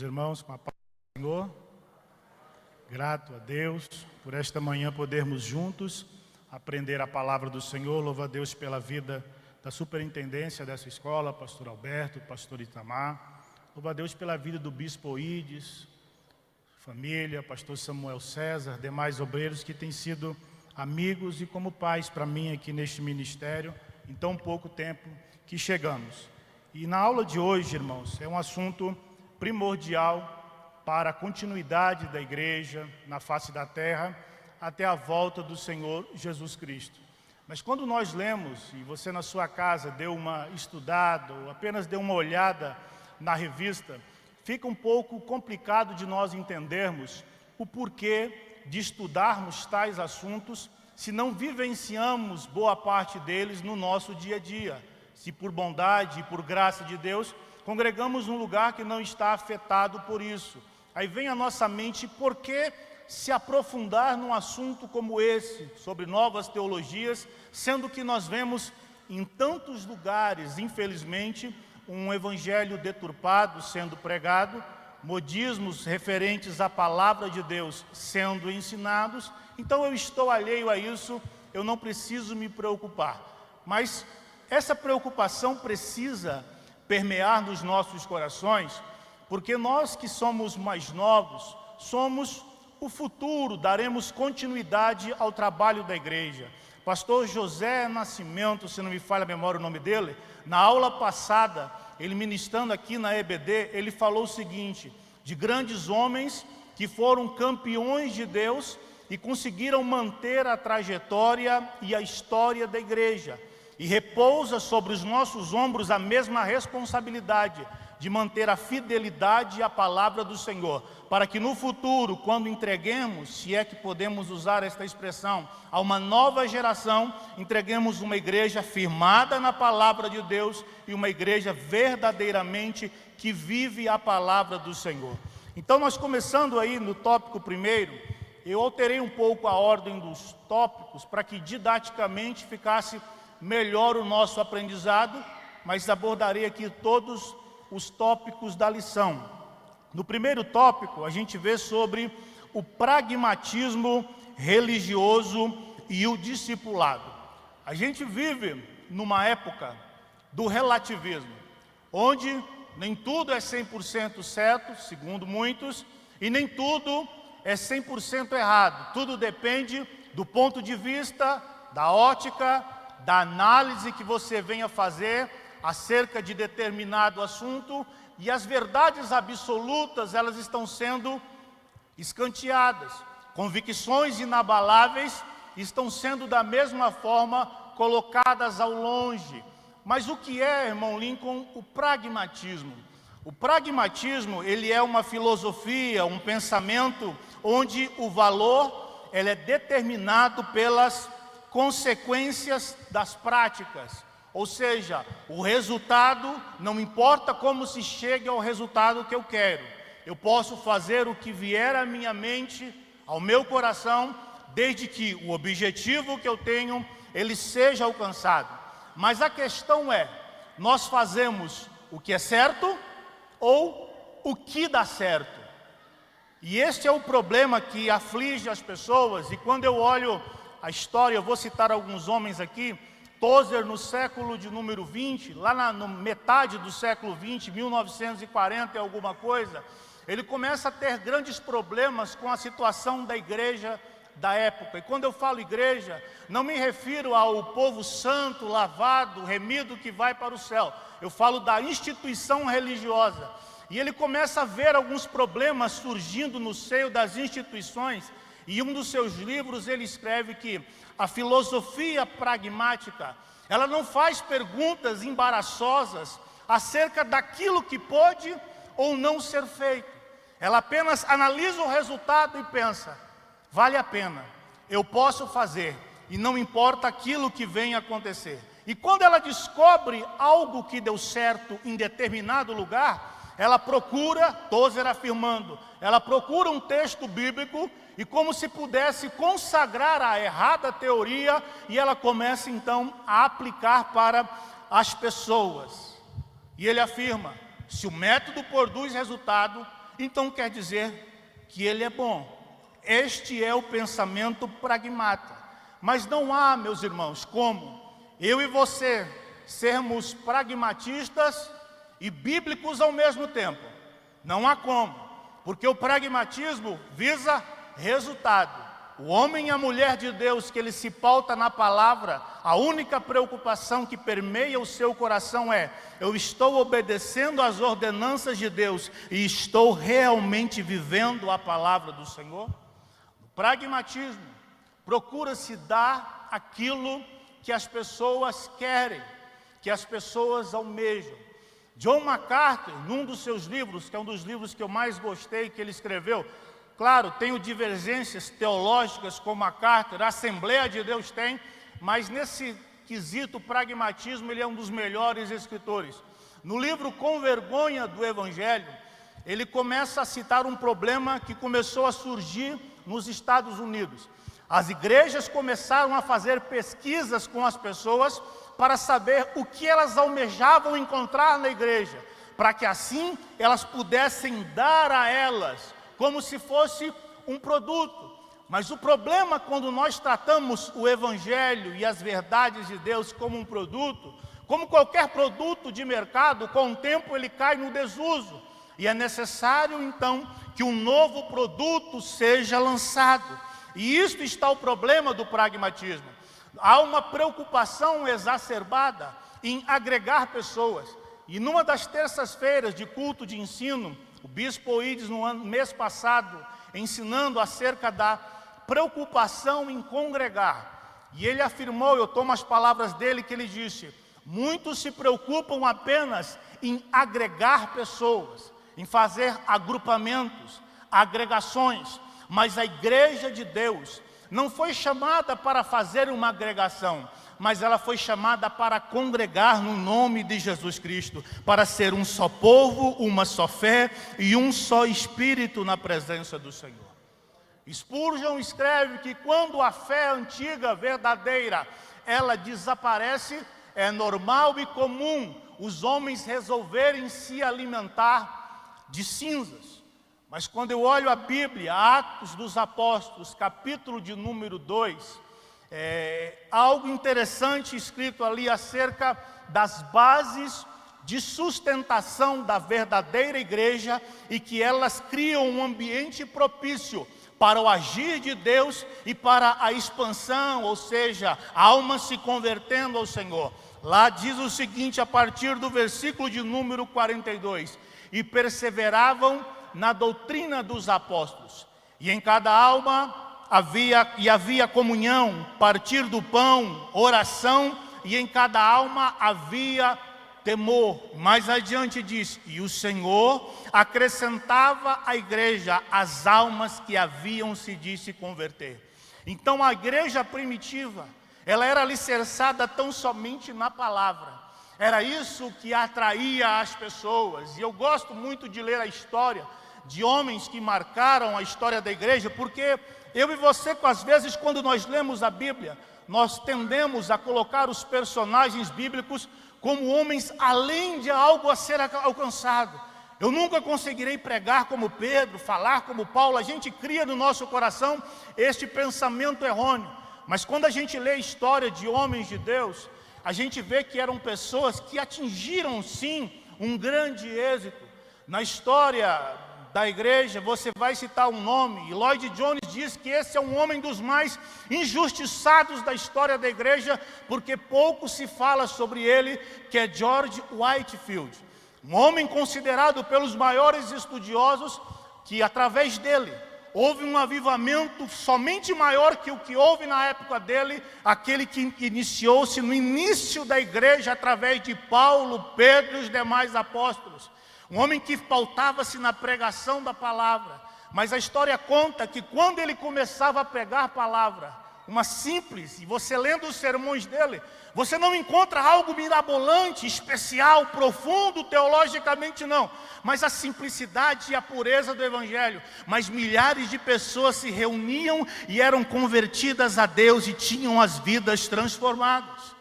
Irmãos, com a paz do Senhor, grato a Deus por esta manhã podermos juntos aprender a palavra do Senhor. Louvo a Deus pela vida da superintendência dessa escola, pastor Alberto, pastor Itamar. Louvo a Deus pela vida do bispo Oídes, família, pastor Samuel César, demais obreiros que têm sido amigos e como pais para mim aqui neste ministério, em tão pouco tempo que chegamos. E na aula de hoje, irmãos, é um assunto primordial para a continuidade da igreja na face da terra até a volta do Senhor Jesus Cristo. Mas quando nós lemos, e você na sua casa deu uma estudada ou apenas deu uma olhada na revista, fica um pouco complicado de nós entendermos o porquê de estudarmos tais assuntos se não vivenciamos boa parte deles no nosso dia a dia. Se por bondade e por graça de Deus congregamos num lugar que não está afetado por isso. Aí vem à nossa mente, por que se aprofundar num assunto como esse, sobre novas teologias, sendo que nós vemos em tantos lugares, infelizmente, um evangelho deturpado sendo pregado, modismos referentes à palavra de Deus sendo ensinados. Então eu estou alheio a isso, eu não preciso me preocupar. Mas essa preocupação precisa permear nos nossos corações, porque nós que somos mais novos, somos o futuro, daremos continuidade ao trabalho da igreja. Pastor José Nascimento, se não me falha a memória o nome dele, na aula passada, ele ministrando aqui na EBD, ele falou o seguinte, de grandes homens que foram campeões de Deus e conseguiram manter a trajetória e a história da igreja. E repousa sobre os nossos ombros a mesma responsabilidade de manter a fidelidade à palavra do Senhor, para que no futuro, quando entreguemos, se é que podemos usar esta expressão, a uma nova geração, entreguemos uma igreja firmada na palavra de Deus e uma igreja verdadeiramente que vive a palavra do Senhor. Então nós começando aí no tópico primeiro, eu alterei um pouco a ordem dos tópicos para que didaticamente ficasse melhor o nosso aprendizado, mas abordarei aqui todos os tópicos da lição. No primeiro tópico, a gente vê sobre o pragmatismo religioso e o discipulado. A gente vive numa época do relativismo, onde nem tudo é 100% certo, segundo muitos, e nem tudo é 100% errado. Tudo depende do ponto de vista, da ótica, da análise que você venha fazer acerca de determinado assunto, e as verdades absolutas, elas estão sendo escanteadas. Convicções inabaláveis estão sendo da mesma forma colocadas ao longe. Mas o que é, irmão Lincoln, o pragmatismo? O pragmatismo, ele é uma filosofia, um pensamento onde o valor ele é determinado pelas consequências das práticas, ou seja, o resultado, não importa como se chegue ao resultado que eu quero, eu posso fazer o que vier à minha mente, ao meu coração, desde que o objetivo que eu tenho, ele seja alcançado. Mas a questão é, nós fazemos o que é certo ou o que dá certo? E este é o problema que aflige as pessoas, e quando eu olho a história, eu vou citar alguns homens aqui. Tozer, no século de número 20, lá na metade do século 20, 1940 e alguma coisa, ele começa a ter grandes problemas com a situação da igreja da época. E quando eu falo igreja, não me refiro ao povo santo, lavado, remido que vai para o céu. Eu falo da instituição religiosa. E ele começa a ver alguns problemas surgindo no seio das instituições. E em um dos seus livros ele escreve que a filosofia pragmática, ela não faz perguntas embaraçosas acerca daquilo que pode ou não ser feito. Ela apenas analisa o resultado e pensa, vale a pena, eu posso fazer, e não importa aquilo que venha acontecer. E quando ela descobre algo que deu certo em determinado lugar, ela procura, Tozer afirmando, ela procura um texto bíblico e como se pudesse consagrar a errada teoria, e ela começa então a aplicar para as pessoas. E ele afirma, se o método produz resultado, então quer dizer que ele é bom. Este é o pensamento pragmata. Mas não há, meus irmãos, como eu e você sermos pragmatistas e bíblicos ao mesmo tempo. Não há como, porque o pragmatismo visa resultado. O homem e a mulher de Deus, que ele se pauta na palavra, a única preocupação que permeia o seu coração é: eu estou obedecendo às ordenanças de Deus e estou realmente vivendo a palavra do Senhor? O pragmatismo procura-se dar aquilo que as pessoas querem, que as pessoas almejam. John MacArthur, num dos seus livros, que é um dos livros que eu mais gostei que ele escreveu, claro, tenho divergências teológicas com MacArthur, a Assembleia de Deus tem, mas nesse quesito pragmatismo ele é um dos melhores escritores. No livro Com Vergonha do Evangelho, ele começa a citar um problema que começou a surgir nos Estados Unidos. As igrejas começaram a fazer pesquisas com as pessoas para saber o que elas almejavam encontrar na igreja, para que assim elas pudessem dar a elas como se fosse um produto. Mas o problema, quando nós tratamos o Evangelho e as verdades de Deus como um produto, como qualquer produto de mercado, com o tempo ele cai no desuso. E é necessário então que um novo produto seja lançado. E isto está o problema do pragmatismo. Há uma preocupação exacerbada em agregar pessoas. E numa das terças-feiras de culto de ensino, o bispo Oídes, no mês passado, ensinando acerca da preocupação em congregar. E ele afirmou, eu tomo as palavras dele, que ele disse: muitos se preocupam apenas em agregar pessoas, em fazer agrupamentos, agregações. Mas a igreja de Deus não foi chamada para fazer uma agregação, mas ela foi chamada para congregar no nome de Jesus Cristo, para ser um só povo, uma só fé e um só espírito na presença do Senhor. Spurgeon escreve que quando a fé antiga, verdadeira, ela desaparece, é normal e comum os homens resolverem se alimentar de cinzas. Mas quando eu olho a Bíblia, Atos dos Apóstolos, capítulo de número 2, algo interessante escrito ali acerca das bases de sustentação da verdadeira igreja e que elas criam um ambiente propício para o agir de Deus e para a expansão, ou seja, almas se convertendo ao Senhor. Lá diz o seguinte, a partir do versículo de número 42: e perseveravam na doutrina dos apóstolos, e em cada alma havia comunhão, partir do pão, oração, e em cada alma havia temor. Mais adiante diz: e o Senhor acrescentava à igreja as almas que haviam de se converter. Então a igreja primitiva, ela era alicerçada tão somente na palavra. Era isso que atraía as pessoas. E eu gosto muito de ler a história de homens que marcaram a história da igreja, porque eu e você, às vezes, quando nós lemos a Bíblia, nós tendemos a colocar os personagens bíblicos como homens além de algo a ser alcançado. Eu nunca conseguirei pregar como Pedro, falar como Paulo. A gente cria no nosso coração este pensamento errôneo. Mas quando a gente lê a história de homens de Deus, a gente vê que eram pessoas que atingiram sim um grande êxito. Na história da igreja, você vai citar um nome, e Lloyd Jones diz que esse é um homem dos mais injustiçados da história da igreja, porque pouco se fala sobre ele, que é George Whitefield, um homem considerado pelos maiores estudiosos, que através dele houve um avivamento somente maior que o que houve na época dele, aquele que iniciou-se no início da igreja através de Paulo, Pedro e os demais apóstolos. Um homem que pautava-se na pregação da palavra. Mas a história conta que quando ele começava a pregar a palavra, uma simples, e você lendo os sermões dele, você não encontra algo mirabolante, especial, profundo, teologicamente não, mas a simplicidade e a pureza do Evangelho. Mas milhares de pessoas se reuniam e eram convertidas a Deus e tinham as vidas transformadas.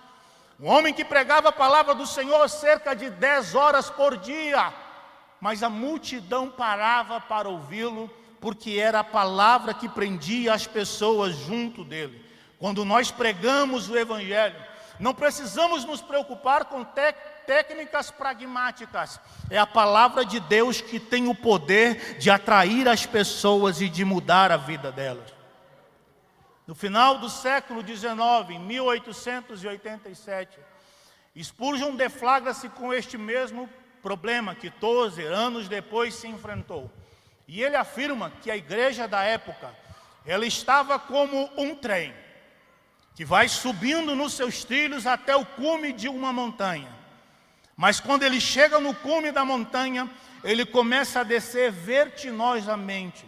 Um homem que pregava a palavra do Senhor cerca de 10 horas por dia. mas a multidão parava para ouvi-lo, porque era a palavra que prendia as pessoas junto dele. Quando nós pregamos o Evangelho, não precisamos nos preocupar com técnicas pragmáticas. É a palavra de Deus que tem o poder de atrair as pessoas e de mudar a vida delas. No final do século XIX, em 1887, Spurgeon deflagra-se com este mesmo problema que Tozer, anos depois, se enfrentou. E ele afirma que a igreja da época, ela estava como um trem, que vai subindo nos seus trilhos até o cume de uma montanha. Mas quando ele chega no cume da montanha, ele começa a descer vertiginosamente,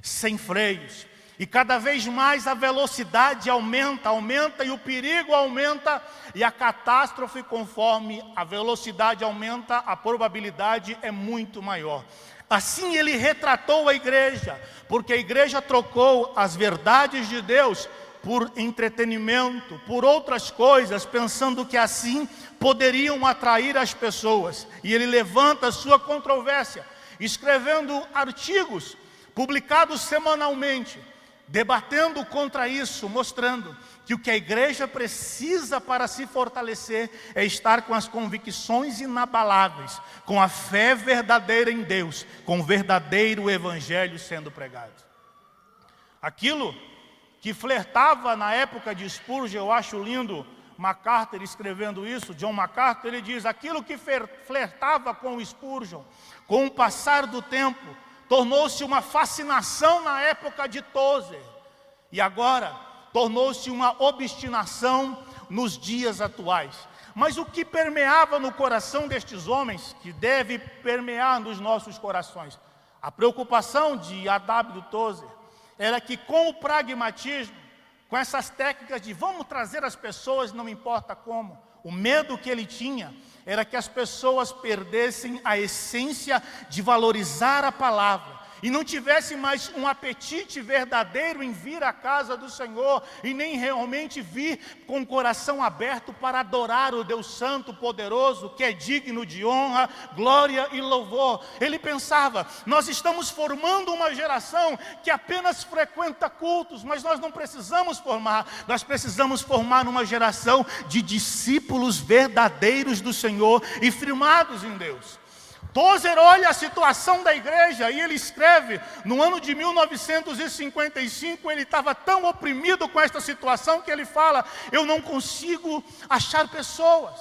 sem freios. E cada vez mais a velocidade aumenta e o perigo aumenta, e a catástrofe, conforme a velocidade aumenta, a probabilidade é muito maior. Assim ele retratou a igreja, porque a igreja trocou as verdades de Deus por entretenimento, por outras coisas, pensando que assim poderiam atrair as pessoas. E ele levanta a sua controvérsia, escrevendo artigos publicados semanalmente, debatendo contra isso, mostrando que o que a igreja precisa para se fortalecer é estar com as convicções inabaláveis, com a fé verdadeira em Deus, com o verdadeiro evangelho sendo pregado. Aquilo que flertava na época de Spurgeon, eu acho lindo MacArthur escrevendo isso, John MacArthur, ele diz: aquilo que flertava com Spurgeon, com o passar do tempo, tornou-se uma fascinação na época de Tozer, e agora tornou-se uma obstinação nos dias atuais. Mas o que permeava no coração destes homens, que deve permear nos nossos corações, a preocupação de A.W. Tozer, era que com o pragmatismo, com essas técnicas de vamos trazer as pessoas, não importa como, o medo que ele tinha era que as pessoas perdessem a essência de valorizar a palavra, e não tivesse mais um apetite verdadeiro em vir à casa do Senhor, e nem realmente vir com o coração aberto para adorar o Deus Santo, poderoso, que é digno de honra, glória e louvor. Ele pensava: nós estamos formando uma geração que apenas frequenta cultos, mas nós não precisamos formar, nós precisamos formar uma geração de discípulos verdadeiros do Senhor e firmados em Deus. Tozer olha a situação da igreja e ele escreve, no ano de 1955, ele estava tão oprimido com esta situação que ele fala: eu não consigo achar pessoas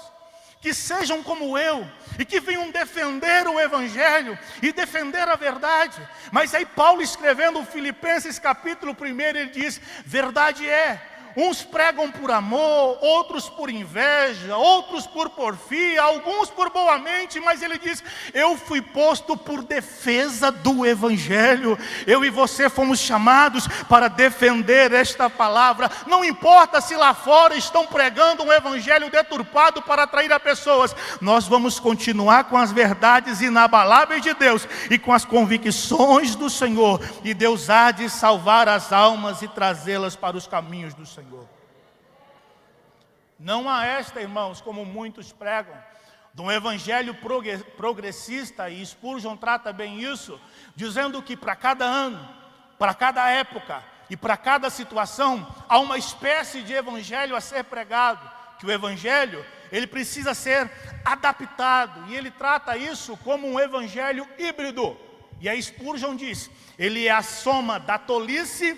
que sejam como eu e que venham defender o Evangelho e defender a verdade. Mas aí Paulo, escrevendo Filipenses capítulo 1, ele diz: verdade é, uns pregam por amor, outros por inveja, outros por porfia, alguns por boamente, mas ele diz: eu fui posto por defesa do Evangelho. Eu e você fomos chamados para defender esta palavra. Não importa se lá fora estão pregando um Evangelho deturpado para atrair as pessoas, nós vamos continuar com as verdades inabaláveis de Deus e com as convicções do Senhor, e Deus há de salvar as almas e trazê-las para os caminhos do Senhor. Não há esta, irmãos, como muitos pregam, de um evangelho progressista, e Spurgeon trata bem isso, dizendo que para cada ano, para cada época e para cada situação, há uma espécie de evangelho a ser pregado, que o evangelho, ele precisa ser adaptado, e ele trata isso como um evangelho híbrido. E aí Spurgeon diz: ele é a soma da tolice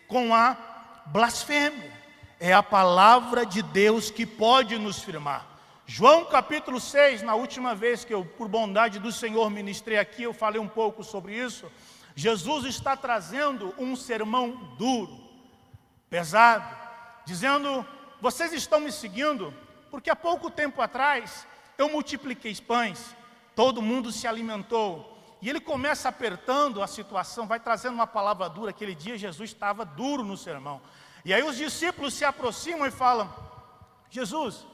com a blasfêmia. É a palavra de Deus que pode nos firmar. João capítulo 6, na última vez que eu, por bondade do Senhor, ministrei aqui, eu falei um pouco sobre isso. Jesus está trazendo um sermão duro, pesado, dizendo: vocês estão me seguindo porque há pouco tempo atrás eu multipliquei pães, todo mundo se alimentou. E ele começa apertando a situação, vai trazendo uma palavra dura. Aquele dia Jesus estava duro no sermão. E aí os discípulos se aproximam e falam: Jesus,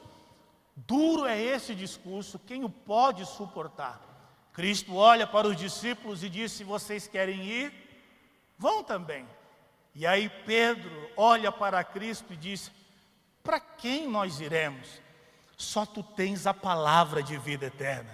duro é esse discurso, quem o pode suportar? Cristo olha para os discípulos e diz: se vocês querem ir, vão também. E aí Pedro olha para Cristo e diz: para quem nós iremos? Só tu tens a palavra de vida eterna.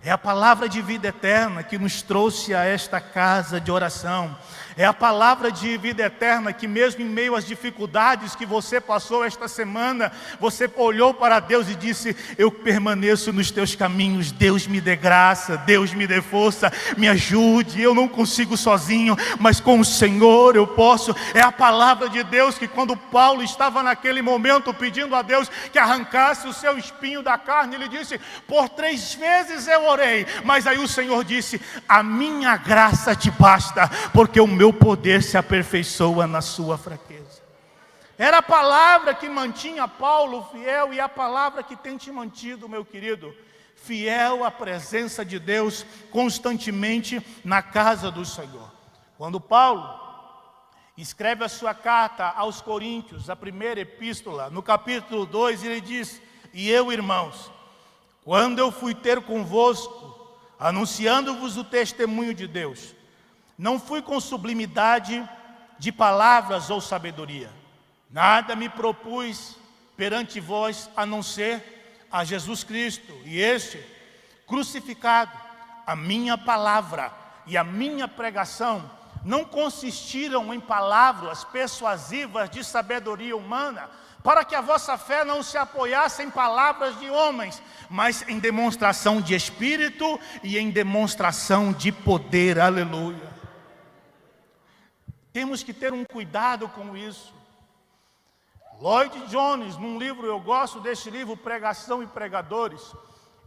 É a palavra de vida eterna que nos trouxe a esta casa de oração. É a palavra de vida eterna que, mesmo em meio às dificuldades que você passou esta semana, você olhou para Deus e disse: eu permaneço nos teus caminhos. Deus me dê graça, Deus me dê força, me ajude. Eu não consigo sozinho, mas com o Senhor eu posso. É a palavra de Deus que, quando Paulo estava naquele momento pedindo a Deus que arrancasse o seu espinho da carne, ele disse: por 3 vezes eu orei, mas aí o Senhor disse: a minha graça te basta, porque o meu poder se aperfeiçoa na sua fraqueza. Era a palavra que mantinha Paulo fiel, e a palavra que tem te mantido, meu querido, fiel à presença de Deus constantemente na casa do Senhor. Quando Paulo escreve a sua carta aos Coríntios, a primeira epístola, no capítulo 2, ele diz: e eu, irmãos, quando eu fui ter convosco, anunciando-vos o testemunho de Deus, não fui com sublimidade de palavras ou sabedoria. Nada me propus perante vós, a não ser a Jesus Cristo, e este crucificado. A minha palavra e a minha pregação não consistiram em palavras persuasivas de sabedoria humana, para que a vossa fé não se apoiasse em palavras de homens, mas em demonstração de Espírito e em demonstração de poder. Aleluia. Temos que ter um cuidado com isso. Lloyd Jones, num livro, eu gosto desse livro, Pregação e Pregadores,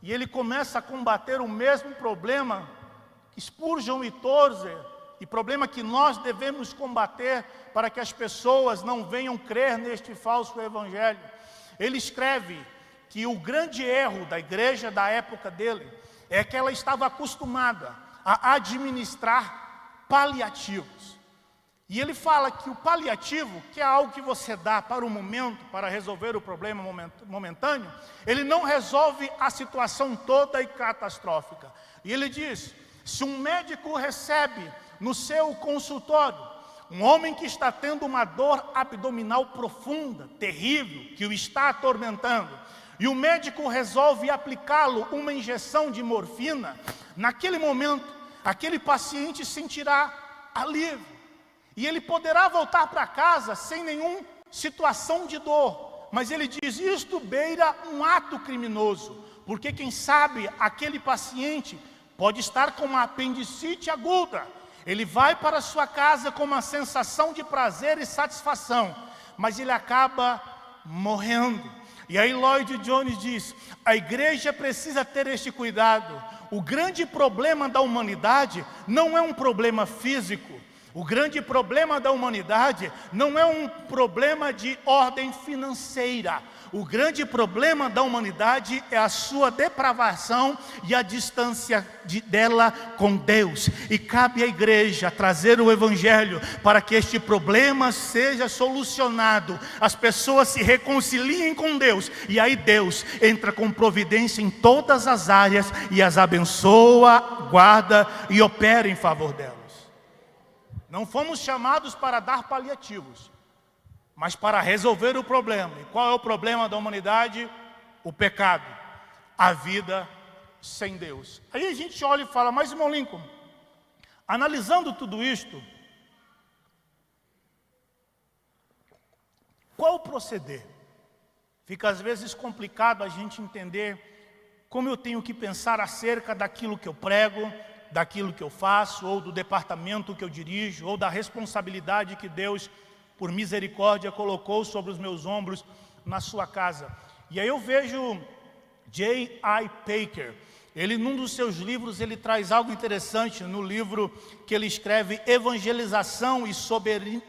e ele começa a combater o mesmo problema que Spurgeon e Tozer, e problema que nós devemos combater para que as pessoas não venham crer neste falso evangelho. Ele escreve que o grande erro da igreja da época dele é que ela estava acostumada a administrar paliativos. E ele fala que o paliativo, que é algo que você dá para o momento, para resolver o problema momentâneo, ele não resolve a situação toda e catastrófica. E ele diz: se um médico recebe no seu consultório um homem que está tendo uma dor abdominal profunda, terrível, que o está atormentando, e o médico resolve aplicá-lo uma injeção de morfina, naquele momento, aquele paciente sentirá alívio. E ele poderá voltar para casa sem nenhuma situação de dor. Mas ele diz: isto beira um ato criminoso, porque quem sabe aquele paciente pode estar com uma apendicite aguda. Ele vai para sua casa com uma sensação de prazer e satisfação, mas ele acaba morrendo. E aí Lloyd Jones diz: a igreja precisa ter este cuidado. O grande problema da humanidade não é um problema físico. O grande problema da humanidade não é um problema de ordem financeira. O grande problema da humanidade é a sua depravação e a distância dela com Deus. E cabe à igreja trazer o evangelho para que este problema seja solucionado, as pessoas se reconciliem com Deus, e aí Deus entra com providência em todas as áreas e as abençoa, guarda e opera em favor delas. Não fomos chamados para dar paliativos, mas para resolver o problema. E qual é o problema da humanidade? O pecado, a vida sem Deus. Aí a gente olha e fala: mas irmão Lincoln, analisando tudo isto, qual o proceder? Fica às vezes complicado a gente entender como eu tenho que pensar acerca daquilo que eu prego, daquilo que eu faço, ou do departamento que eu dirijo, ou da responsabilidade que Deus, por misericórdia, colocou sobre os meus ombros na sua casa. E aí eu vejo J.I. Packer. Ele, num dos seus livros, ele traz algo interessante no livro que ele escreve, Evangelização e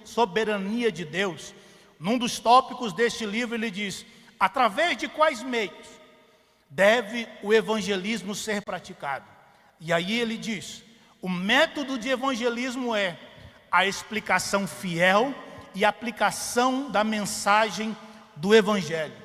Soberania de Deus. Num dos tópicos deste livro ele diz: através de quais meios deve o evangelismo ser praticado? E aí ele diz: o método de evangelismo é a explicação fiel e aplicação da mensagem do evangelho.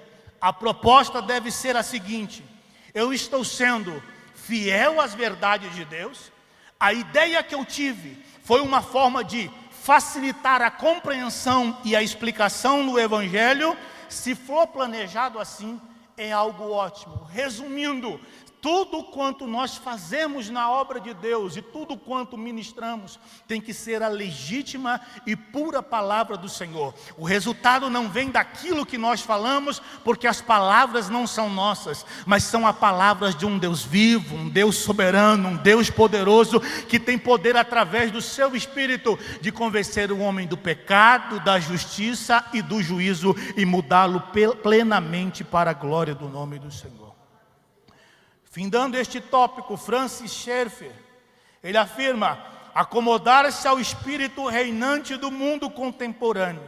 A proposta deve ser a seguinte: eu estou sendo fiel às verdades de Deus. A ideia que eu tive foi uma forma de facilitar a compreensão e a explicação do evangelho. Se for planejado assim, é algo ótimo. Resumindo, Tudo quanto nós fazemos na obra de Deus e tudo quanto ministramos tem que ser a legítima e pura palavra do Senhor. O resultado não vem daquilo que nós falamos, porque as palavras não são nossas, mas são as palavras de um Deus vivo, um Deus soberano, um Deus poderoso, que tem poder através do seu Espírito de convencer o homem do pecado, da justiça e do juízo e mudá-lo plenamente para a glória do nome do Senhor. Findando este tópico, Francis Schaeffer, ele afirma: acomodar-se ao espírito reinante do mundo contemporâneo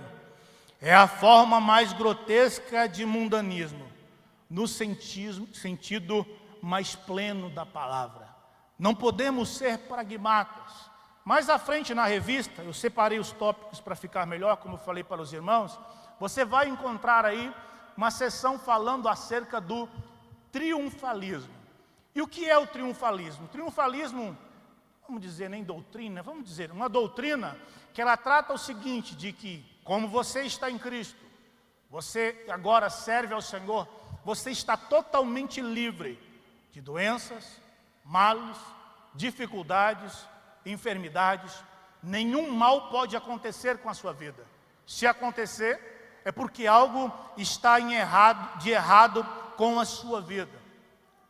é a forma mais grotesca de mundanismo, no sentido mais pleno da palavra. Não podemos ser pragmatas. Mais à frente na revista, eu separei os tópicos para ficar melhor, como eu falei para os irmãos, você vai encontrar aí uma seção falando acerca do triunfalismo. E o que é o triunfalismo? O triunfalismo, vamos dizer, nem doutrina, vamos dizer, uma doutrina que ela trata o seguinte, de que, como você está em Cristo, você agora serve ao Senhor, você está totalmente livre de doenças, males, dificuldades, enfermidades. Nenhum mal pode acontecer com a sua vida. Se acontecer, é porque algo está de errado com a sua vida.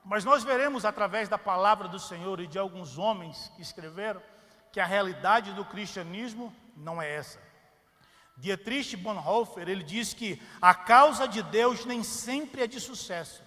Mas nós veremos através da palavra do Senhor e de alguns homens que escreveram que a realidade do cristianismo não é essa. Dietrich Bonhoeffer, ele diz que a causa de Deus nem sempre é de sucesso.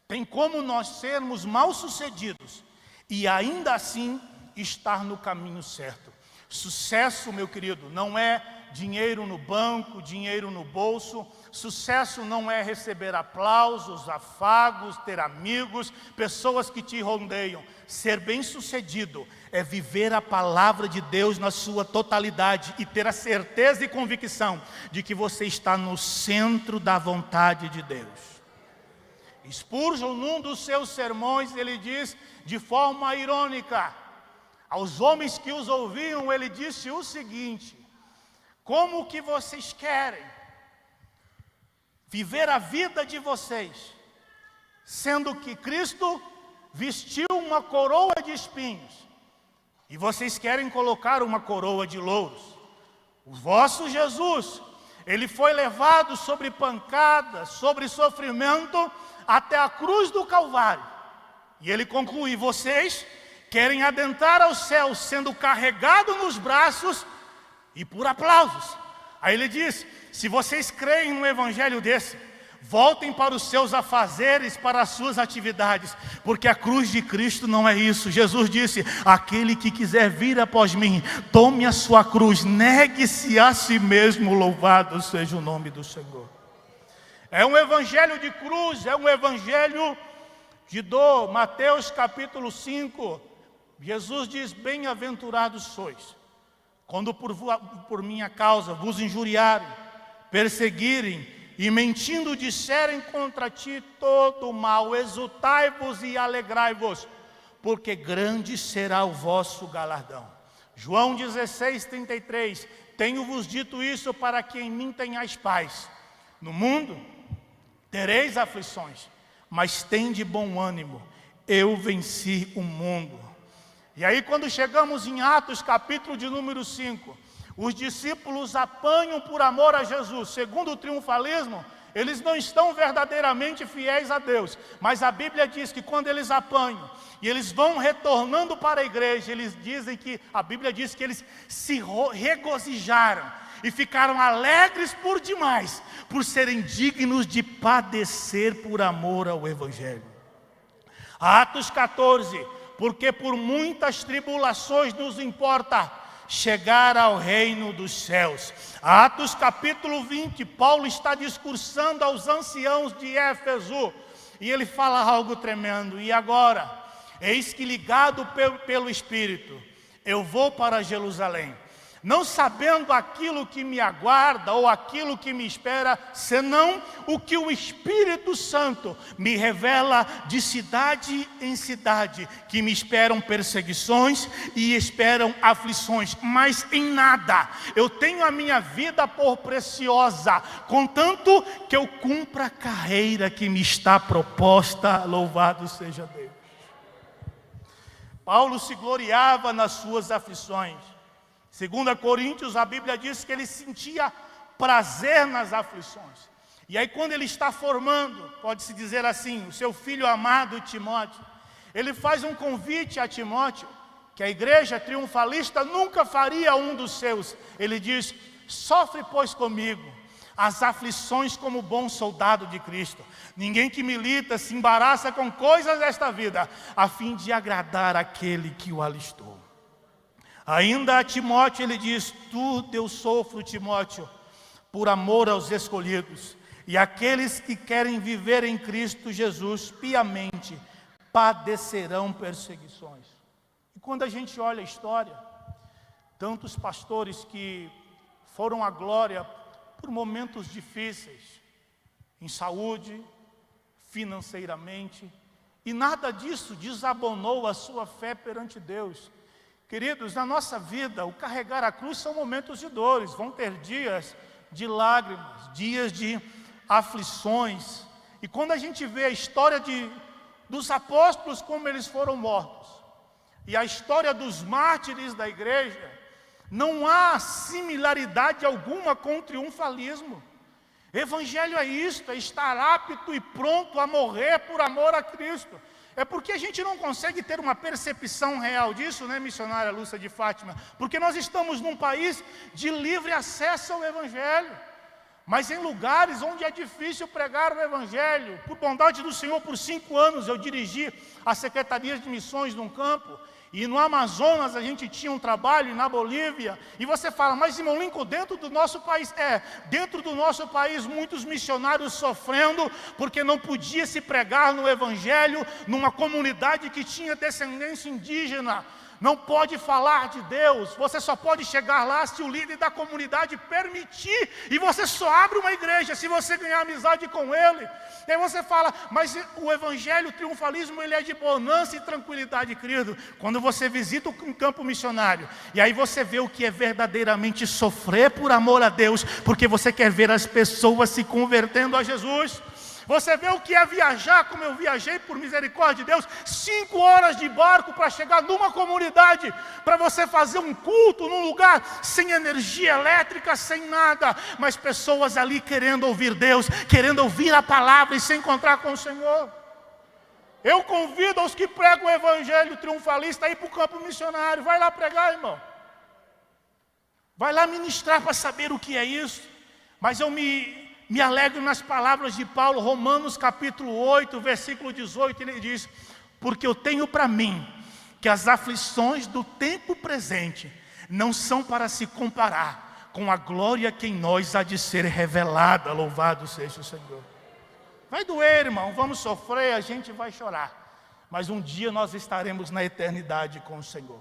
Tem como nós sermos mal-sucedidos e ainda assim estar no caminho certo. Sucesso, meu querido, não é dinheiro no banco, dinheiro no bolso. Sucesso não é receber aplausos, afagos, ter amigos, pessoas que te rodeiam. Ser bem-sucedido é viver a palavra de Deus na sua totalidade e ter a certeza e convicção de que você está no centro da vontade de Deus. Spurgeon, num dos seus sermões, ele diz de forma irônica, aos homens que os ouviam, ele disse o seguinte: como que vocês querem viver a vida de vocês, sendo que Cristo vestiu uma coroa de espinhos, e vocês querem colocar uma coroa de louros? O vosso Jesus, ele foi levado sobre pancadas, sobre sofrimento, até a cruz do Calvário. E ele conclui: vocês querem adentrar ao céu, sendo carregado nos braços e por aplausos. Aí ele diz: se vocês creem num evangelho desse, voltem para os seus afazeres, para as suas atividades, porque a cruz de Cristo não é isso. Jesus disse: aquele que quiser vir após mim, tome a sua cruz, negue-se a si mesmo, louvado seja o nome do Senhor. É um evangelho de cruz, é um evangelho de dor. Mateus capítulo 5, Jesus diz: bem-aventurados sois, quando por minha causa vos injuriarem, perseguirem e mentindo disserem contra ti todo o mal, exultai-vos e alegrai-vos, porque grande será o vosso galardão. João 16:33, tenho-vos dito isso para que em mim tenhais paz. No mundo tereis aflições, mas tende bom ânimo, eu venci o mundo. E aí quando chegamos em Atos capítulo de número 5, os discípulos apanham por amor a Jesus. Segundo o triunfalismo, eles não estão verdadeiramente fiéis a Deus, mas a Bíblia diz que quando eles apanham e eles vão retornando para a igreja, eles dizem que, a Bíblia diz que eles se regozijaram e ficaram alegres por demais, por serem dignos de padecer por amor ao Evangelho. Atos 14, porque por muitas tribulações nos importa chegar ao reino dos céus. Atos capítulo 20, Paulo está discursando aos anciãos de Éfeso, e ele fala algo tremendo: e agora, eis que ligado pelo Espírito, eu vou para Jerusalém, não sabendo aquilo que me aguarda ou aquilo que me espera, senão o que o Espírito Santo me revela de cidade em cidade, que me esperam perseguições e esperam aflições, mas em nada eu tenho a minha vida por preciosa, contanto que eu cumpra a carreira que me está proposta, louvado seja Deus. Paulo se gloriava nas suas aflições. 2 Coríntios, a Bíblia diz que ele sentia prazer nas aflições. E aí quando ele está formando, pode-se dizer assim, o seu filho amado Timóteo, ele faz um convite a Timóteo, que a igreja triunfalista nunca faria um dos seus. Ele diz: sofre pois comigo as aflições como bom soldado de Cristo. Ninguém que milita se embaraça com coisas desta vida, a fim de agradar aquele que o alistou. Ainda a Timóteo ele diz: tudo eu sofro, Timóteo, por amor aos escolhidos, e aqueles que querem viver em Cristo Jesus piamente, padecerão perseguições. E quando a gente olha a história, tantos pastores que foram à glória por momentos difíceis, em saúde, financeiramente, e nada disso desabonou a sua fé perante Deus. Queridos, na nossa vida, o carregar a cruz são momentos de dores, vão ter dias de lágrimas, dias de aflições. E quando a gente vê a história dos apóstolos, como eles foram mortos, e a história dos mártires da igreja, não há similaridade alguma com o triunfalismo. Evangelho é isto, é estar apto e pronto a morrer por amor a Cristo. É porque a gente não consegue ter uma percepção real disso, né, missionária Lúcia de Fátima? Porque nós estamos num país de livre acesso ao Evangelho. Mas em lugares onde é difícil pregar o Evangelho, por bondade do Senhor, por 5 anos eu dirigi a Secretaria de Missões num campo, e no Amazonas a gente tinha um trabalho, e na Bolívia, e você fala: mas irmão Lincoln, dentro do nosso país, dentro do nosso país, muitos missionários sofrendo, porque não podia se pregar no Evangelho, numa comunidade que tinha descendência indígena. Não pode falar de Deus, você só pode chegar lá se o líder da comunidade permitir, e você só abre uma igreja se você ganhar amizade com ele. E aí você fala: mas o evangelho, o triunfalismo, ele é de bonança e tranquilidade, querido. Quando você visita um campo missionário, e aí você vê o que é verdadeiramente sofrer por amor a Deus, porque você quer ver as pessoas se convertendo a Jesus. Você vê o que é viajar, como eu viajei, por misericórdia de Deus, 5 horas de barco para chegar numa comunidade, para você fazer um culto num lugar sem energia elétrica, sem nada, mas pessoas ali querendo ouvir Deus, querendo ouvir a palavra e se encontrar com o Senhor. Eu convido aos que pregam o evangelho triunfalista a ir para o campo missionário. Vai lá pregar, irmão. Vai lá ministrar para saber o que é isso. Mas eu me alegro nas palavras de Paulo, Romanos capítulo 8, versículo 18, ele diz: porque eu tenho para mim que as aflições do tempo presente não são para se comparar com a glória que em nós há de ser revelada. Louvado seja o Senhor. Vai doer, irmão, vamos sofrer, a gente vai chorar, mas um dia nós estaremos na eternidade com o Senhor.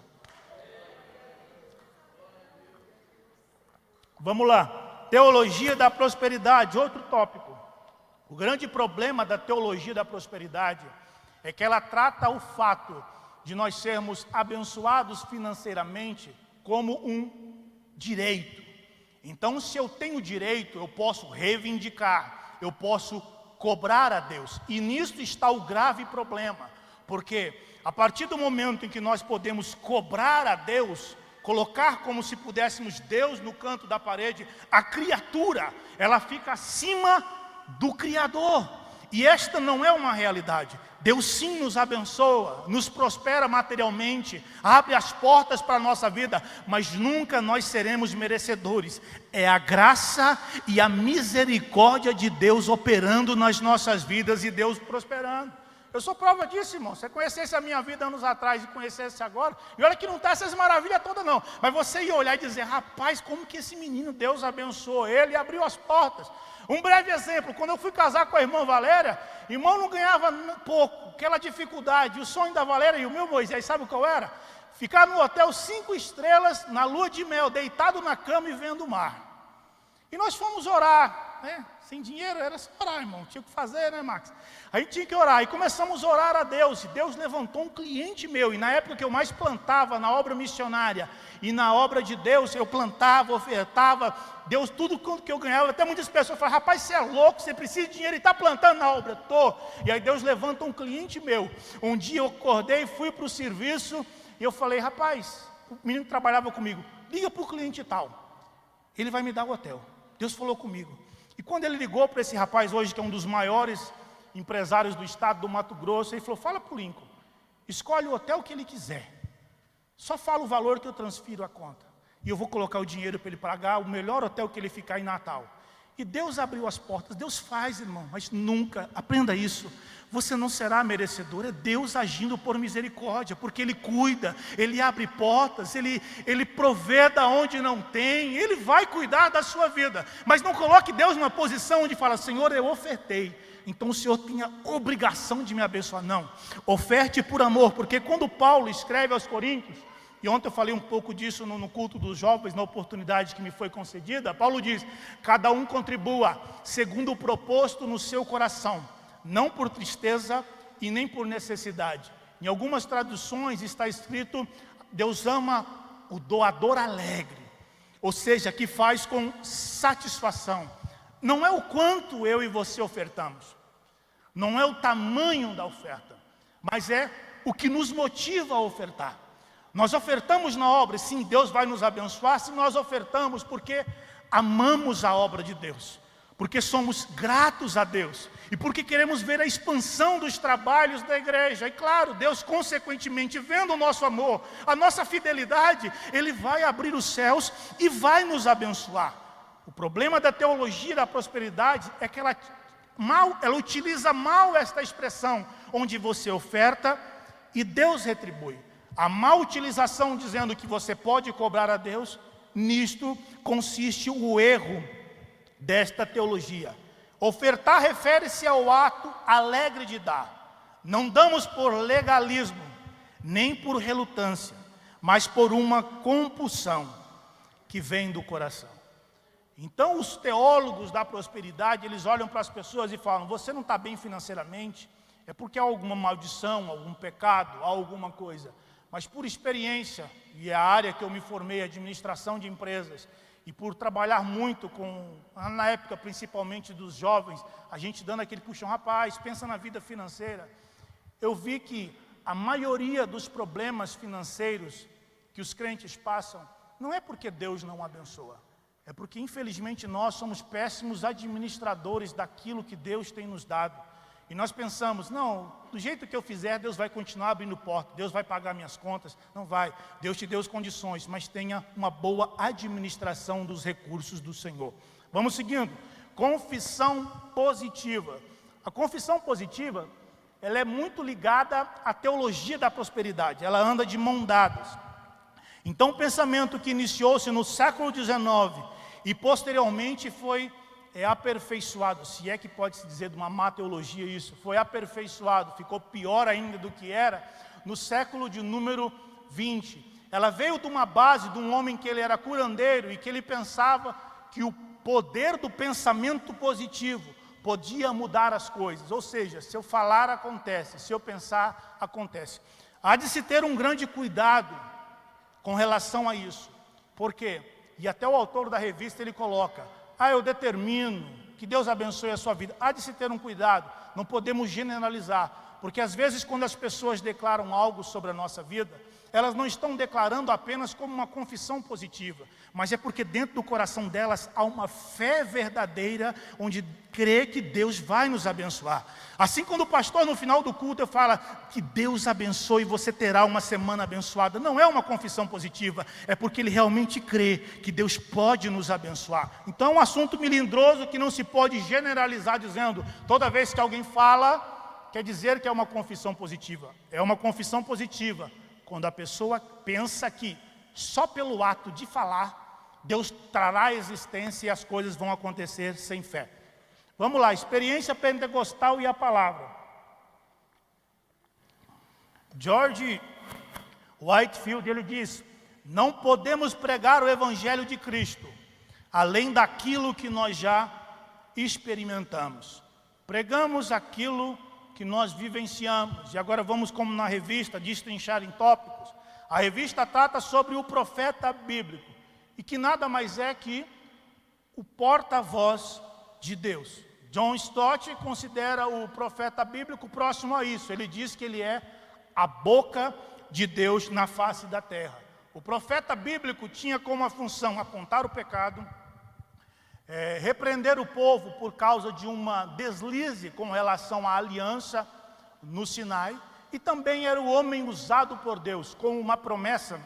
Vamos lá. Teologia da prosperidade, outro tópico. O grande problema da teologia da prosperidade é que ela trata o fato de nós sermos abençoados financeiramente como um direito. Então, se eu tenho direito, eu posso reivindicar, eu posso cobrar a Deus. E nisso está o grave problema, porque a partir do momento em que nós podemos cobrar a Deus, colocar como se pudéssemos Deus no canto da parede, a criatura, ela fica acima do Criador. E esta não é uma realidade. Deus sim nos abençoa, nos prospera materialmente, abre as portas para a nossa vida, mas nunca nós seremos merecedores. É a graça e a misericórdia de Deus operando nas nossas vidas e Deus prosperando. Eu sou prova disso, irmão. Você conhecesse a minha vida anos atrás e conhecesse agora, e olha que não está essas maravilhas todas não, mas você ia olhar e dizer: rapaz, como que esse menino, Deus abençoou ele e abriu as portas. Um breve exemplo: quando eu fui casar com a irmã Valéria, irmão não ganhava pouco, aquela dificuldade. O sonho da Valéria e o meu Moisés, sabe qual era? Ficar no hotel 5 estrelas, na lua de mel, deitado na cama e vendo o mar. E nós fomos orar. né? Sem dinheiro, era só orar, irmão. Tinha o que fazer, né, Max? A gente tinha que orar. E começamos a orar a Deus. E Deus levantou um cliente meu. E na época que eu mais plantava na obra missionária e na obra de Deus, eu plantava, ofertava. Deus, tudo quanto que eu ganhava. Até muitas pessoas falavam: rapaz, você é louco, você precisa de dinheiro e está plantando na obra. E aí Deus levanta um cliente meu. Um dia eu acordei, fui para o serviço. E eu falei: rapaz, o menino que trabalhava comigo, liga para o cliente tal. Ele vai me dar o hotel. Deus falou comigo. E quando ele ligou para esse rapaz hoje, que é um dos maiores empresários do estado do Mato Grosso, ele falou: fala para o Lincoln, escolhe o hotel que ele quiser. Só fala o valor que eu transfiro a conta. E eu vou colocar o dinheiro para ele pagar o melhor hotel que ele ficar em Natal. E Deus abriu as portas. Deus faz, irmão, mas nunca, aprenda isso, você não será merecedor. É Deus agindo por misericórdia, porque Ele cuida, Ele abre portas, Ele provê da onde não tem, Ele vai cuidar da sua vida. Mas não coloque Deus numa posição onde fala: Senhor, eu ofertei, então o Senhor tem a obrigação de me abençoar. Não, oferte por amor, porque quando Paulo escreve aos Coríntios, e ontem eu falei um pouco disso no culto dos jovens, na oportunidade que me foi concedida, Paulo diz: cada um contribua segundo o proposto no seu coração, não por tristeza e nem por necessidade. Em algumas traduções está escrito: Deus ama o doador alegre, ou seja, que faz com satisfação. Não é o quanto eu e você ofertamos, não é o tamanho da oferta, mas é o que nos motiva a ofertar. Nós ofertamos na obra, sim, Deus vai nos abençoar se nós ofertamos porque amamos a obra de Deus, porque somos gratos a Deus e porque queremos ver a expansão dos trabalhos da igreja. E claro, Deus consequentemente, vendo o nosso amor, a nossa fidelidade, Ele vai abrir os céus e vai nos abençoar. O problema da teologia da prosperidade é que ela utiliza mal esta expressão, onde você oferta e Deus retribui. A má utilização dizendo que você pode cobrar a Deus, nisto consiste o erro desta teologia. Ofertar refere-se ao ato alegre de dar. Não damos por legalismo, nem por relutância, mas por uma compulsão que vem do coração. Então os teólogos da prosperidade, eles olham para as pessoas e falam: você não está bem financeiramente, é porque há alguma maldição, algum pecado, há alguma coisa. Mas por experiência, e é a área que eu me formei, administração de empresas, e por trabalhar muito na época principalmente dos jovens, a gente dando aquele puxão: rapaz, pensa na vida financeira. Eu vi que a maioria dos problemas financeiros que os crentes passam, não é porque Deus não abençoa, é porque infelizmente nós somos péssimos administradores daquilo que Deus tem nos dado. E nós pensamos: não, do jeito que eu fizer, Deus vai continuar abrindo porta, Deus vai pagar minhas contas. Não vai, Deus te deu as condições, mas tenha uma boa administração dos recursos do Senhor. Vamos seguindo. Confissão positiva. A confissão positiva, ela é muito ligada à teologia da prosperidade, ela anda de mão dadas. Então o pensamento que iniciou-se no século XIX e posteriormente foi aperfeiçoado, se é que pode-se dizer de uma má teologia isso, foi aperfeiçoado, ficou pior ainda do que era, no século de número 20. Ela veio de uma base de um homem que ele era curandeiro e que ele pensava que o poder do pensamento positivo podia mudar as coisas, ou seja, se eu falar acontece, se eu pensar acontece. Há de se ter um grande cuidado com relação a isso. Por quê? E até o autor da revista ele coloca: eu determino, que Deus abençoe a sua vida. Há de se ter um cuidado, não podemos generalizar, porque às vezes quando as pessoas declaram algo sobre a nossa vida, elas não estão declarando apenas como uma confissão positiva, mas é porque dentro do coração delas há uma fé verdadeira, onde crê que Deus vai nos abençoar. Assim, quando o pastor no final do culto fala que Deus abençoe e você terá uma semana abençoada, não é uma confissão positiva, é porque ele realmente crê que Deus pode nos abençoar. Então é um assunto melindroso que não se pode generalizar dizendo, toda vez que alguém fala, quer dizer que é uma confissão positiva. É uma confissão positiva quando a pessoa pensa que só pelo ato de falar, Deus trará a existência e as coisas vão acontecer sem fé. Vamos lá, experiência pentecostal e a palavra. George Whitefield, ele diz: não podemos pregar o evangelho de Cristo além daquilo que nós já experimentamos. Pregamos aquilo que nós vivenciamos. E agora vamos, como na revista, destrinchar em tópicos. A revista trata sobre o profeta bíblico, e que nada mais é que o porta-voz de Deus. John Stott considera o profeta bíblico próximo a isso. Ele diz que ele é a boca de Deus na face da terra. O profeta bíblico tinha como a função apontar o pecado, repreender o povo por causa de uma deslize com relação à aliança no Sinai, e também era o homem usado por Deus com uma promessa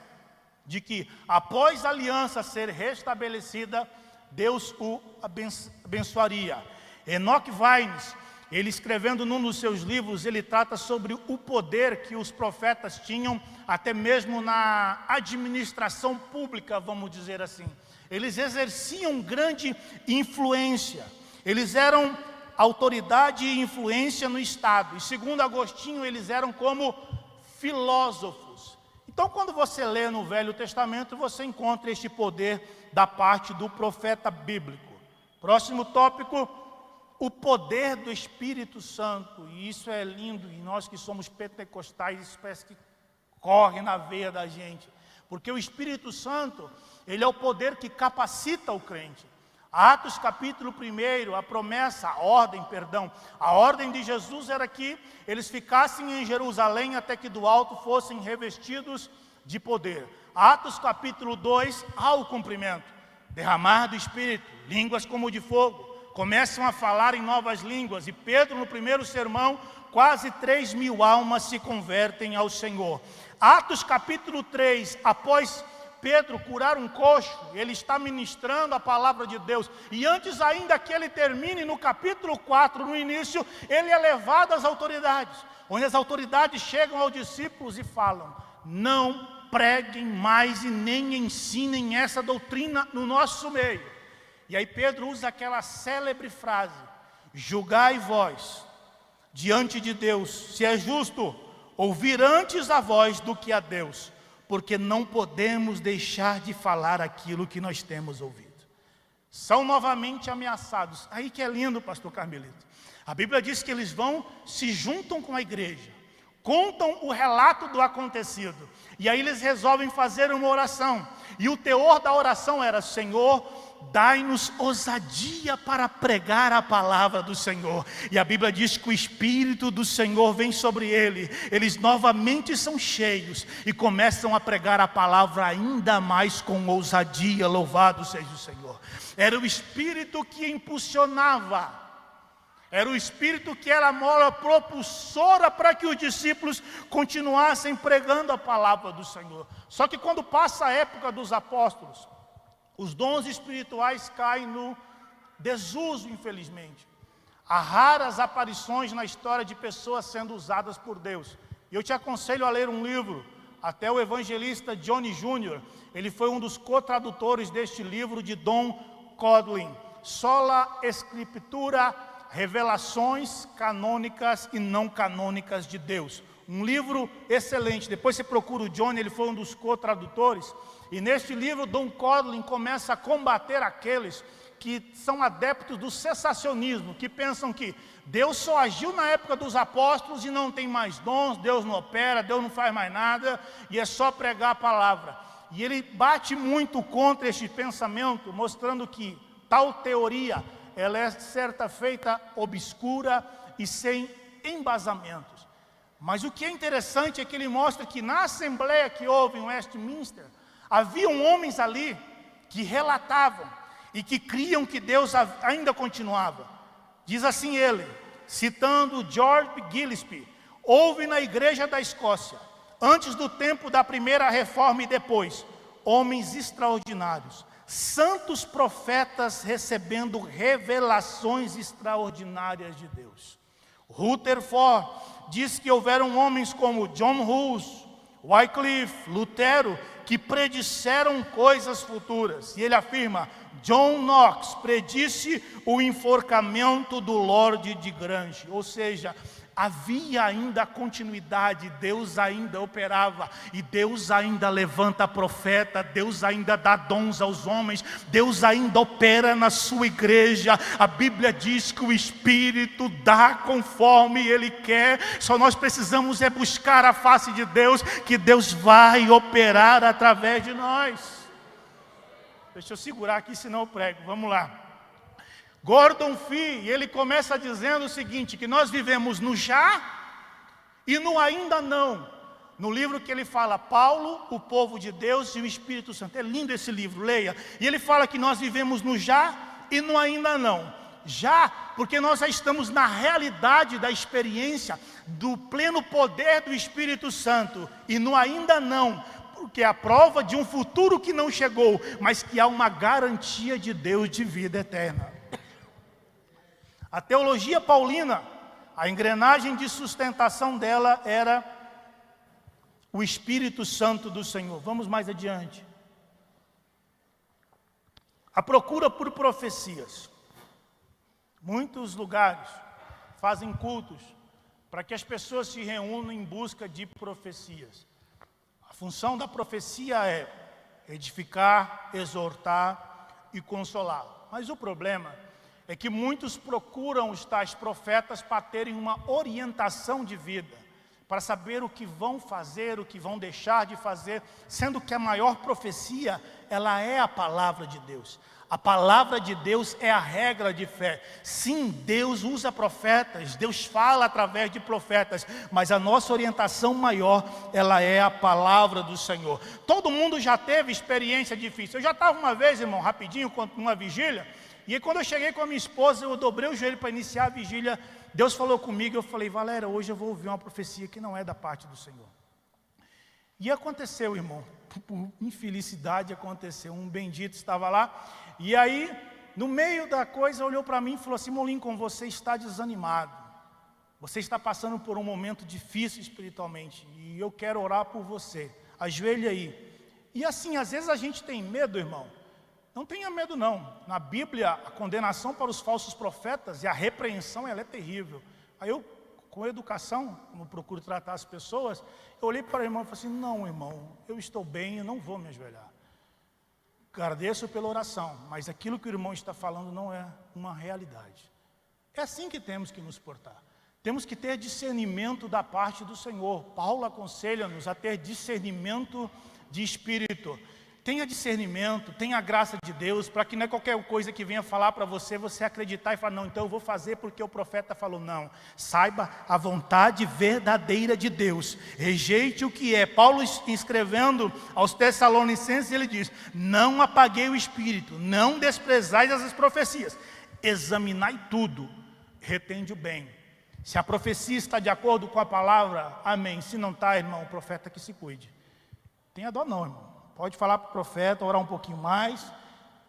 de que, após a aliança ser restabelecida, Deus o abençoaria. Enoch Vines, ele escrevendo num dos seus livros, ele trata sobre o poder que os profetas tinham, até mesmo na administração pública, vamos dizer assim. Eles exerciam grande influência, eles eram autoridade e influência no Estado, e segundo Agostinho, eles eram como filósofos. Então, quando você lê no Velho Testamento, você encontra este poder da parte do profeta bíblico. Próximo tópico, o poder do Espírito Santo. E isso é lindo, e nós que somos pentecostais, isso parece que corre na veia da gente. Porque o Espírito Santo, ele é o poder que capacita o crente. Atos capítulo 1, a ordem de Jesus era que eles ficassem em Jerusalém até que do alto fossem revestidos de poder. Atos capítulo 2, ao cumprimento, derramar do Espírito, línguas como de fogo, começam a falar em novas línguas, e Pedro no primeiro sermão, quase 3.000 almas se convertem ao Senhor. Atos capítulo 3, após Pedro curar um coxo, ele está ministrando a palavra de Deus, e antes ainda que ele termine, no capítulo 4, no início, ele é levado às autoridades, onde as autoridades chegam aos discípulos e falam: não preguem mais e nem ensinem essa doutrina no nosso meio. E aí Pedro usa aquela célebre frase: julgai vós diante de Deus se é justo ouvir antes a voz do que a Deus, porque não podemos deixar de falar aquilo que nós temos ouvido. São novamente ameaçados. Aí que é lindo, pastor Carmelito. A Bíblia diz que eles se juntam com a igreja, contam o relato do acontecido, e aí eles resolvem fazer uma oração. E o teor da oração era: Senhor, dai-nos ousadia para pregar a palavra do Senhor. E a Bíblia diz que o Espírito do Senhor vem sobre eles novamente são cheios e começam a pregar a palavra ainda mais com ousadia. Louvado seja o Senhor. Era o Espírito que impulsionava, era o Espírito que era a mola propulsora para que os discípulos continuassem pregando a palavra do Senhor. Só que quando passa a época dos apóstolos, os dons espirituais caem no desuso, infelizmente. Há raras aparições na história de pessoas sendo usadas por Deus. E eu te aconselho a ler um livro. Até o evangelista Johnny Jr., ele foi um dos co-tradutores deste livro de Don Codlin. Sola Escritura, Revelações Canônicas e Não Canônicas de Deus. Um livro excelente. Depois você procura o Johnny, ele foi um dos co-tradutores. E neste livro, Don Codlin começa a combater aqueles que são adeptos do cessacionismo, que pensam que Deus só agiu na época dos apóstolos e não tem mais dons, Deus não opera, Deus não faz mais nada, e é só pregar a palavra. E ele bate muito contra este pensamento, mostrando que tal teoria, ela é certa feita obscura e sem embasamentos. Mas o que é interessante é que ele mostra que na assembleia que houve em Westminster, haviam homens ali que relatavam e que criam que Deus ainda continuava. Diz assim ele, citando George Gillespie: houve na igreja da Escócia, antes do tempo da primeira reforma e depois, homens extraordinários, santos profetas recebendo revelações extraordinárias de Deus. Rutherford diz que houveram homens como John Hus, Wycliffe, Lutero, que predisseram coisas futuras. E ele afirma: John Knox predisse o enforcamento do Lorde de Grange. Ou seja, havia ainda continuidade, Deus ainda operava, e Deus ainda levanta profeta, Deus ainda dá dons aos homens, Deus ainda opera na sua igreja. A Bíblia diz que o Espírito dá conforme Ele quer, só nós precisamos é buscar a face de Deus, que Deus vai operar através de nós. Deixa eu segurar aqui, senão eu prego, vamos lá. Gordon Fee, ele começa dizendo o seguinte, que nós vivemos no já e no ainda não. No livro que ele fala, Paulo, o povo de Deus e o Espírito Santo. É lindo esse livro, leia. E ele fala que nós vivemos no já e no ainda não. Já, porque nós já estamos na realidade da experiência do pleno poder do Espírito Santo. E no ainda não, porque é a prova de um futuro que não chegou, mas que há uma garantia de Deus de vida eterna. A teologia paulina, a engrenagem de sustentação dela era o Espírito Santo do Senhor. Vamos mais adiante. A procura por profecias. Muitos lugares fazem cultos para que as pessoas se reúnam em busca de profecias. A função da profecia é edificar, exortar e consolar. Mas o problema é que muitos procuram os tais profetas para terem uma orientação de vida, para saber o que vão fazer, o que vão deixar de fazer, sendo que a maior profecia, ela é a palavra de Deus. A palavra de Deus é a regra de fé. Sim, Deus usa profetas, Deus fala através de profetas, mas a nossa orientação maior, ela é a palavra do Senhor. Todo mundo já teve experiência difícil. Eu já estava uma vez, irmão, rapidinho, numa vigília, e aí, quando eu cheguei com a minha esposa, eu dobrei o joelho para iniciar a vigília. Deus falou comigo, eu falei, Valéria, hoje eu vou ouvir uma profecia que não é da parte do Senhor. E aconteceu, irmão, por infelicidade aconteceu. Um bendito estava lá, e aí, no meio da coisa, olhou para mim e falou assim, Lincoln, você está desanimado. Você está passando por um momento difícil espiritualmente, e eu quero orar por você. Ajoelhe aí. E assim, às vezes a gente tem medo, irmão. Não tenha medo não. Na Bíblia, a condenação para os falsos profetas e a repreensão, ela é terrível. Aí eu, com educação, como procuro tratar as pessoas, eu olhei para o irmão e falei assim, não, irmão, eu estou bem, eu não vou me ajoelhar. Agradeço pela oração, mas aquilo que o irmão está falando não é uma realidade. É assim que temos que nos portar. Temos que ter discernimento da parte do Senhor. Paulo aconselha-nos a ter discernimento de espírito. Tenha discernimento, tenha a graça de Deus, para que não é qualquer coisa que venha falar para você, você acreditar e falar, não, então eu vou fazer porque o profeta falou. Não, saiba a vontade verdadeira de Deus, rejeite o que é. Paulo, escrevendo aos Tessalonicenses, ele diz, não apaguei o espírito, não desprezais as profecias, examinai tudo, retende o bem. Se a profecia está de acordo com a palavra, amém. Se não está, irmão, o profeta que se cuide. Tenha dó não, irmão. Pode falar para o profeta, orar um pouquinho mais,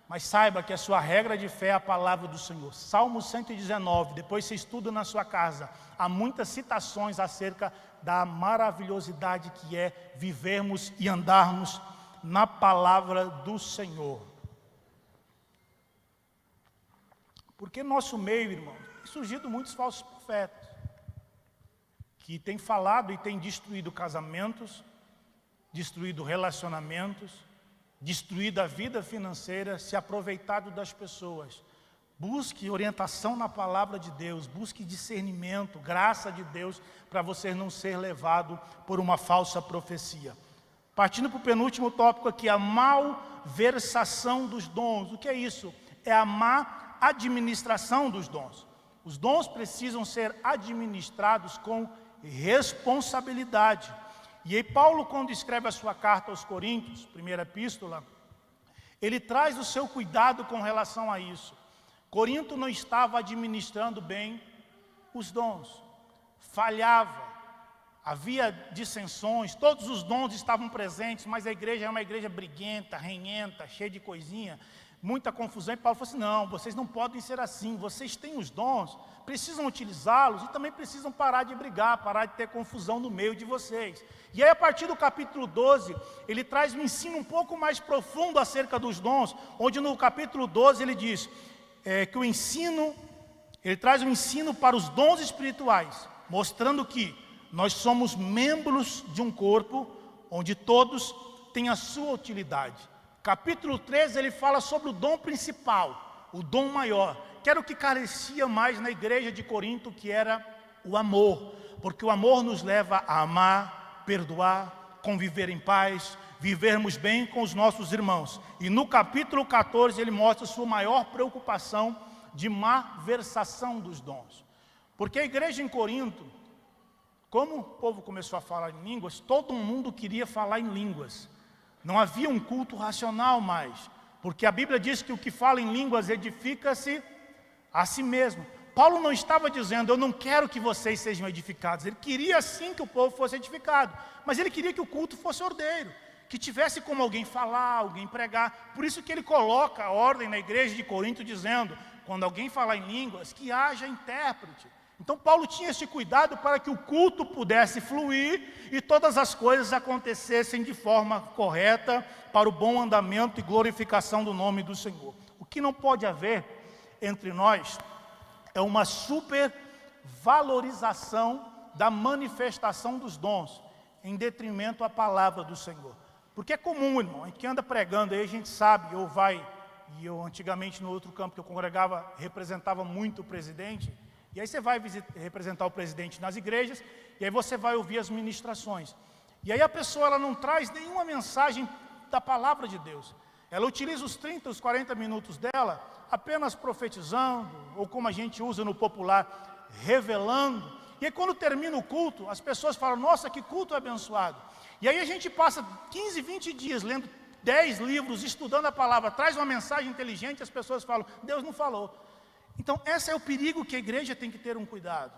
mas saiba que a sua regra de fé é a palavra do Senhor. Salmo 119, depois você estuda na sua casa. Há muitas citações acerca da maravilhosidade que é vivermos e andarmos na palavra do Senhor. Porque no nosso meio, irmão, tem surgido muitos falsos profetas, que têm falado e têm destruído casamentos, destruído relacionamentos, destruído a vida financeira, se aproveitado das pessoas. Busque orientação na palavra de Deus, busque discernimento, graça de Deus, para você não ser levado por uma falsa profecia. Partindo para o penúltimo tópico aqui, a malversação dos dons. O que é isso? É a má administração dos dons. Os dons precisam ser administrados com responsabilidade. E aí Paulo, quando escreve a sua carta aos Coríntios, primeira epístola, ele traz o seu cuidado com relação a isso. Corinto não estava administrando bem os dons, falhava, havia dissensões, todos os dons estavam presentes, mas a igreja é uma igreja briguenta, renhenta, cheia de coisinha, muita confusão. E Paulo falou assim, não, vocês não podem ser assim, vocês têm os dons, precisam utilizá-los e também precisam parar de brigar, parar de ter confusão no meio de vocês. E aí, a partir do capítulo 12, ele traz um ensino um pouco mais profundo acerca dos dons, onde no capítulo 12 ele diz que o ensino, ele traz um ensino para os dons espirituais, mostrando que nós somos membros de um corpo onde todos têm a sua utilidade. Capítulo 13, ele fala sobre o dom principal, o dom maior, que era o que carecia mais na igreja de Corinto, que era o amor, porque o amor nos leva a amar, perdoar, conviver em paz, vivermos bem com os nossos irmãos. E no capítulo 14 ele mostra sua maior preocupação de malversação dos dons. Porque a igreja em Corinto, como o povo começou a falar em línguas, todo mundo queria falar em línguas. Não havia um culto racional mais, porque a Bíblia diz que o que fala em línguas edifica-se a si mesmo. Paulo não estava dizendo, eu não quero que vocês sejam edificados. Ele queria sim que o povo fosse edificado, mas ele queria que o culto fosse ordeiro, que tivesse como alguém falar, alguém pregar. Por isso que ele coloca a ordem na igreja de Corinto dizendo, quando alguém falar em línguas, que haja intérprete. Então Paulo tinha esse cuidado para que o culto pudesse fluir e todas as coisas acontecessem de forma correta para o bom andamento e glorificação do nome do Senhor. O que não pode haver entre nós é uma supervalorização da manifestação dos dons, em detrimento à palavra do Senhor. Porque é comum, irmão, a gente que anda pregando aí, a gente sabe, ou vai, e eu antigamente no outro campo que eu congregava, representava muito o presidente, e aí você vai representar o presidente nas igrejas, e aí você vai ouvir as ministrações. E aí a pessoa ela não traz nenhuma mensagem da palavra de Deus. Ela utiliza os 30, os 40 minutos dela apenas profetizando, ou como a gente usa no popular, revelando. E aí quando termina o culto, as pessoas falam, nossa, que culto abençoado. E aí a gente passa 15, 20 dias lendo 10 livros, estudando a palavra, traz uma mensagem inteligente, as pessoas falam, Deus não falou. Então, esse é o perigo que a igreja tem que ter um cuidado.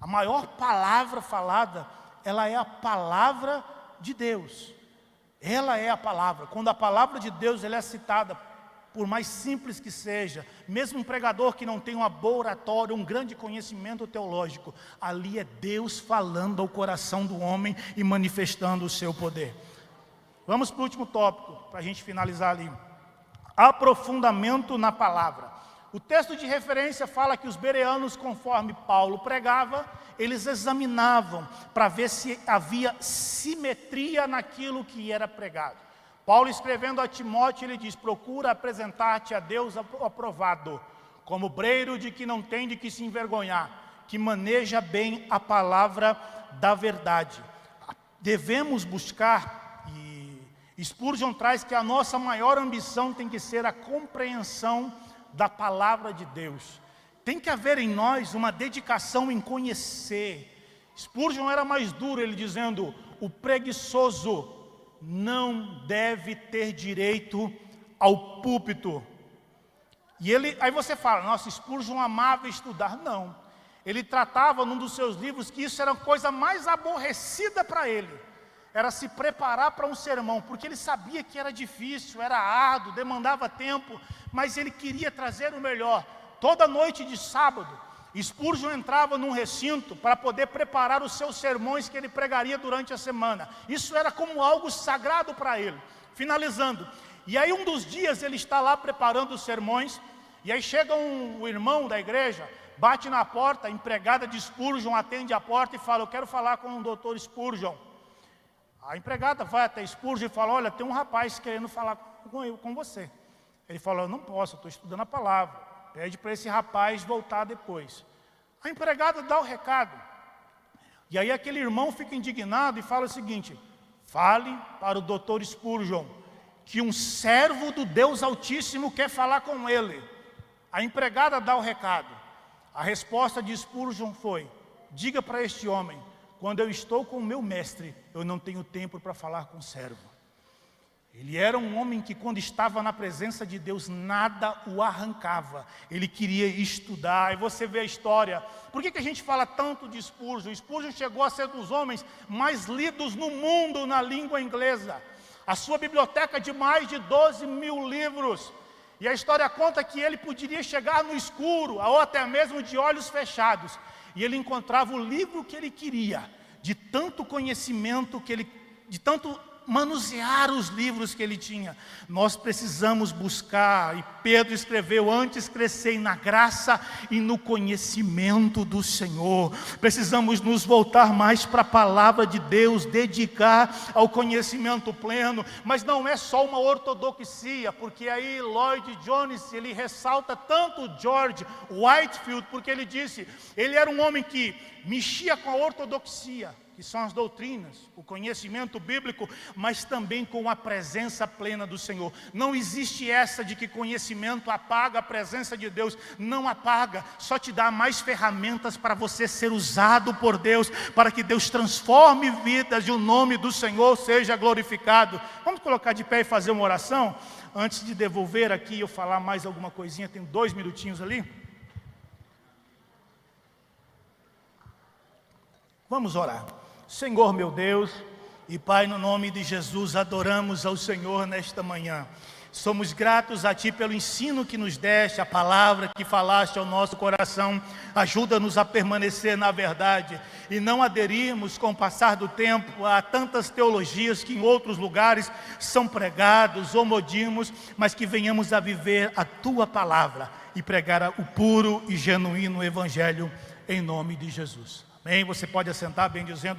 A maior palavra falada, ela é a palavra de Deus. Ela é a palavra. Quando a palavra de Deus ela é citada, por mais simples que seja, mesmo um pregador que não tem uma boa oratória, um grande conhecimento teológico, ali é Deus falando ao coração do homem e manifestando o seu poder. Vamos para o último tópico, para a gente finalizar ali. Aprofundamento na palavra. O texto de referência fala que os bereanos, conforme Paulo pregava, eles examinavam para ver se havia simetria naquilo que era pregado. Paulo escrevendo a Timóteo, ele diz, procura apresentar-te a Deus aprovado, como obreiro de que não tem de que se envergonhar, que maneja bem a palavra da verdade. Devemos buscar, e Spurgeon traz que a nossa maior ambição tem que ser a compreensão da palavra de Deus. Tem que haver em nós uma dedicação em conhecer. Spurgeon era mais duro, ele dizendo, o preguiçoso não deve ter direito ao púlpito. E aí você fala, nossa, Spurgeon amava estudar. Não, ele tratava num dos seus livros que isso era a coisa mais aborrecida para ele, era se preparar para um sermão, porque ele sabia que era difícil, era árduo, demandava tempo, mas ele queria trazer o melhor. Toda noite de sábado, Spurgeon entrava num recinto para poder preparar os seus sermões que ele pregaria durante a semana. Isso era como algo sagrado para ele. Finalizando, e aí um dos dias ele está lá preparando os sermões, e aí chega um irmão da igreja, bate na porta, a empregada de Spurgeon atende a porta e fala, eu quero falar com o doutor Spurgeon. A empregada vai até Spurgeon e fala, olha, tem um rapaz querendo falar com você. Ele fala, eu não posso, eu estou estudando a palavra. Pede para esse rapaz voltar depois. A empregada dá o recado. E aí aquele irmão fica indignado e fala o seguinte, fale para o doutor Spurgeon, que um servo do Deus Altíssimo quer falar com ele. A empregada dá o recado. A resposta de Spurgeon foi, diga para este homem, quando eu estou com o meu mestre, eu não tenho tempo para falar com o servo. Ele era um homem que quando estava na presença de Deus, nada o arrancava. Ele queria estudar, e você vê a história. Por que a gente fala tanto de Spurgeon? Spurgeon chegou a ser dos homens mais lidos no mundo na língua inglesa. A sua biblioteca de mais de 12 mil livros. E a história conta que ele poderia chegar no escuro, ou até mesmo de olhos fechados. E ele encontrava o livro que ele queria, de tanto conhecimento que ele, de tanto manusear os livros que ele tinha. Nós precisamos buscar, e Pedro escreveu: antes crescei na graça e no conhecimento do Senhor. Precisamos nos voltar mais para a palavra de Deus, dedicar ao conhecimento pleno. Mas não é só uma ortodoxia, porque aí Lloyd Jones, ele ressalta tanto George Whitefield, porque ele disse, ele era um homem que mexia com a ortodoxia, que são as doutrinas, o conhecimento bíblico, mas também com a presença plena do Senhor. Não existe essa de que conhecimento apaga a presença de Deus. Não apaga, só te dá mais ferramentas para você ser usado por Deus, para que Deus transforme vidas e o nome do Senhor seja glorificado. Vamos colocar de pé e fazer uma oração? Antes de devolver aqui, eu falar mais alguma coisinha, tenho 2 minutinhos ali. Vamos orar. Senhor meu Deus e Pai, no nome de Jesus, adoramos ao Senhor nesta manhã. Somos gratos a Ti pelo ensino que nos deste, a palavra que falaste ao nosso coração. Ajuda-nos a permanecer na verdade e não aderirmos com o passar do tempo a tantas teologias que em outros lugares são pregados ou modimos, mas que venhamos a viver a Tua palavra e pregar o puro e genuíno Evangelho em nome de Jesus. Amém? Você pode assentar, bem dizendo.